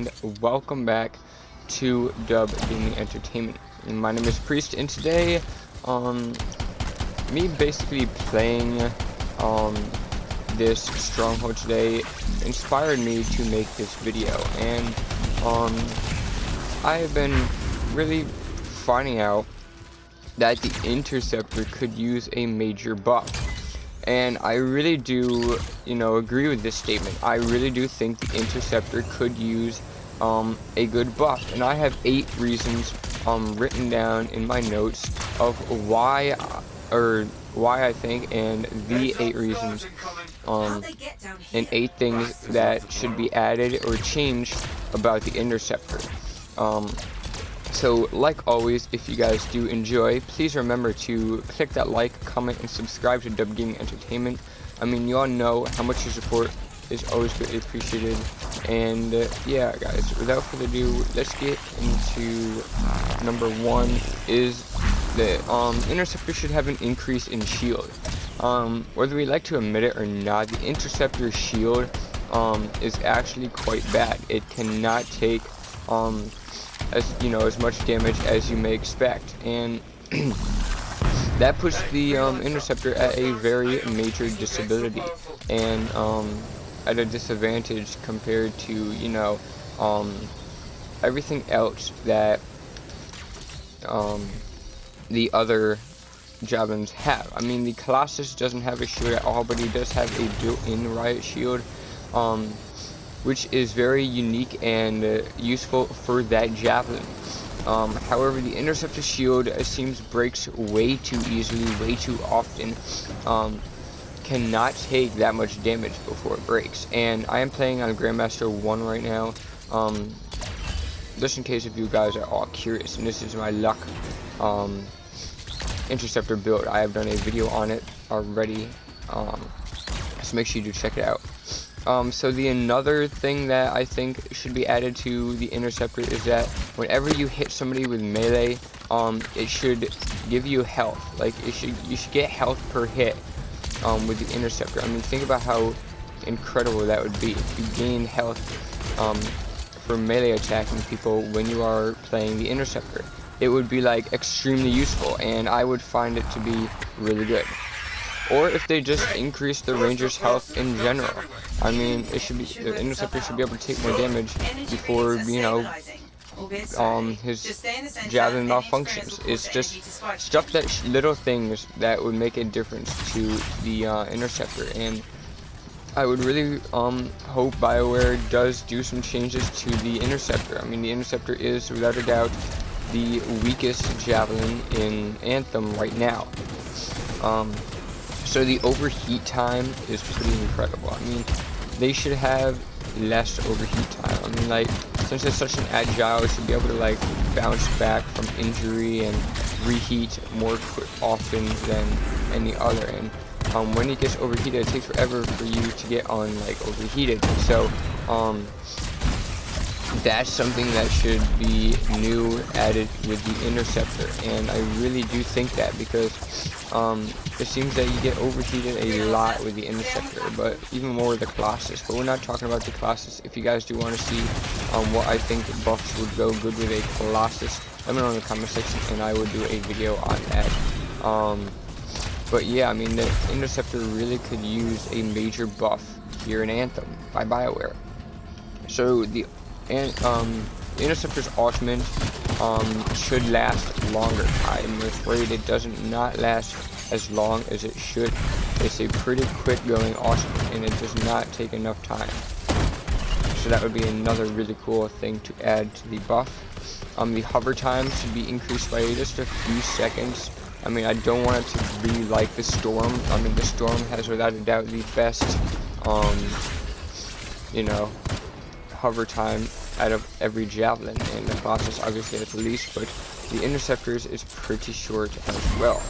and welcome back to Dub Gaming Entertainment. My name is Priest, and today, me basically playing this stronghold today inspired me to make this video, and I have been really finding out that the interceptor could use a major buff. And I really do, agree with this statement. I really do think the interceptor could use a good buff. And I have 8 reasons written down in my notes of why I think, and the 8 reasons and 8 things that should be added or changed about the interceptor. So, like always, if you guys do enjoy, please remember to click that like, comment, and subscribe to Dub Gaming Entertainment. I mean, you all know how much your support is always greatly appreciated. And, yeah, guys, without further ado, let's get into number 1 is the interceptor should have an increase in shield. Whether we like to admit it or not, the interceptor shield is actually quite bad. It cannot take as much damage as you may expect, and that puts the interceptor at a very major disability and at a disadvantage compared to everything else that the other javelins have. I mean, the Colossus doesn't have a shield at all, but he does have a built-in riot shield, which is very unique and useful for that javelin. However, the interceptor shield seems breaks way too easily, way too often. Cannot take that much damage before it breaks. And I am playing on Grandmaster 1 right now. Just in case if you guys are all curious, and this is my luck interceptor build. I have done a video on it already, so make sure you do check it out. So another thing that I think should be added to the interceptor is that whenever you hit somebody with melee, it should give you health. Like you should get health per hit with the interceptor. I mean, think about how incredible that would be if you gain health for melee attacking people when you are playing the interceptor. It would be like extremely useful, and I would find it to be really good. Or if they just increase the ranger's health in general. I mean, the interceptor should be able to take more damage before, his javelin malfunctions. It's just stuff little things that would make a difference to the interceptor. And I would really hope BioWare does do some changes to the interceptor. I mean, the interceptor is, without a doubt, the weakest javelin in Anthem right now. So the overheat time is pretty incredible. I mean, they should have less overheat time. I mean, like, since it's such an agile, it should be able to like bounce back from injury and reheat more often than any other. And when it gets overheated, it takes forever for you to get overheated. So that's something that should be new added with the interceptor, and I really do think that, because it seems that you get overheated a lot with the interceptor, but even more with the Colossus. But we're not talking about the Colossus. If you guys do want to see what I think buffs would go good with a Colossus, let me know in the comment section, and I will do a video on that. But yeah, I mean, the interceptor really could use a major buff here in Anthem by BioWare. So the interceptor's ultimate should last longer. I'm afraid it does not last as long as it should. It's a pretty quick going ultimate, and it does not take enough time. So that would be another really cool thing to add to the buff. The hover time should be increased by just a few seconds. I mean, I don't want it to be like the Storm. I mean, the Storm has without a doubt the best, hover time out of every javelin, and the Colossus obviously at the least, but the interceptors is pretty short as well.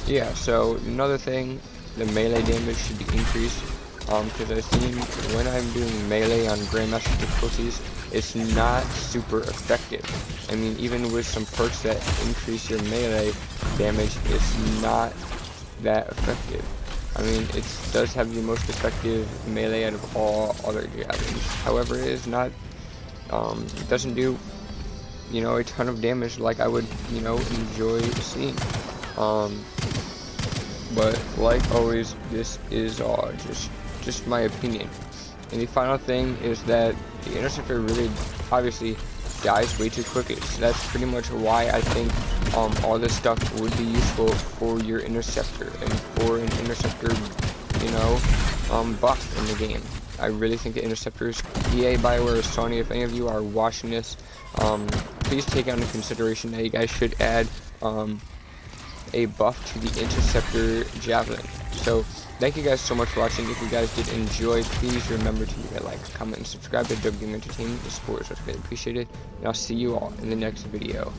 Yeah, so another thing, the melee damage should be increased, because I've seen when I'm doing melee on Grandmaster difficulties, it's not super effective. I mean, even with some perks that increase your melee damage, it's not that effective. I mean, it does have the most effective melee out of all other javelins. However, it is not, it doesn't do, you know, a ton of damage like I would, you know, enjoy seeing. But like always, this is just my opinion. And the final thing is that the interceptor really obviously dies way too quickly. So that's pretty much why I think all this stuff would be useful for your interceptor and for an interceptor, you know, buff in the game. I really think the interceptors, EA, BioWare, or Sony, if any of you are watching this, please take into consideration that you guys should add a buff to the interceptor javelin. So thank you guys so much for watching. If you guys did enjoy, please remember to leave a like, comment, and subscribe to WM Entertainment. The support is much greatly appreciated, and I'll see you all in the next video.